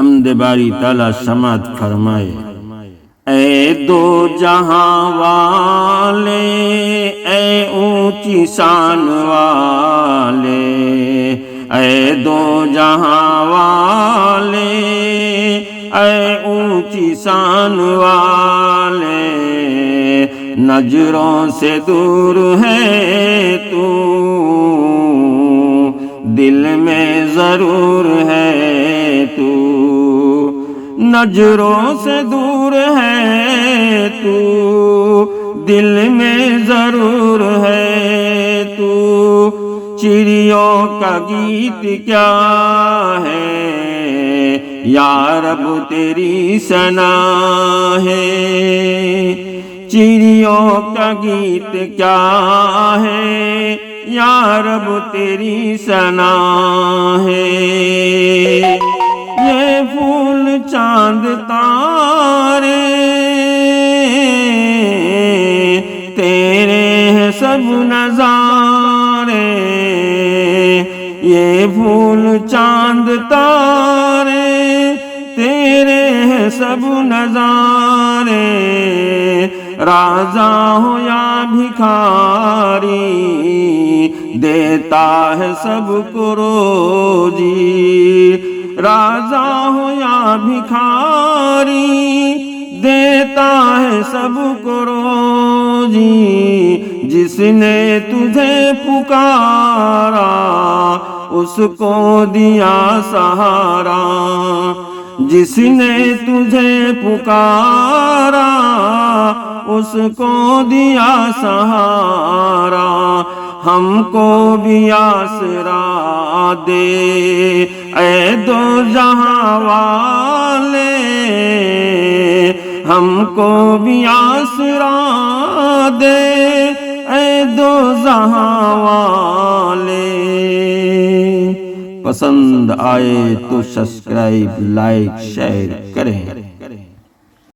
حمد باری تعالیٰ سماعت فرمائے۔ اے دو جہاں والے، اے اونچی شان والے، اے دو جہاں والے، اے اونچی شان والے، نظروں سے دور ہے تو، دل میں ضرور ہے تو، نظروں سے دور ہے تو، دل میں ضرور ہے تو، چڑیوں کا گیت کیا ہے یا رب تیری ثنا ہے، چڑیوں کا گیت کیا ہے یا رب تیری ثنا ہے، یہ پھول چاند تارے تیرے ہیں سب نظارے، یہ پھول چاند تارے تیرے ہیں سب نظارے، راجا ہو یا بھکاری دیتا ہے سب کو روزی، راجا ہو یا بھکاری دیتا ہے سب کو روزی، جس نے تجھے پکارا اس کو دیا سہارا، جس نے تجھے پکارا اس کو دیا سہارا، ہم کو بھی آسرا دے اے دو جہاں والے، ہم کو بھی آسرا دے اے دو جہاں والے۔ پسند آئے تو سبسکرائب، لائک، شیئر کریں۔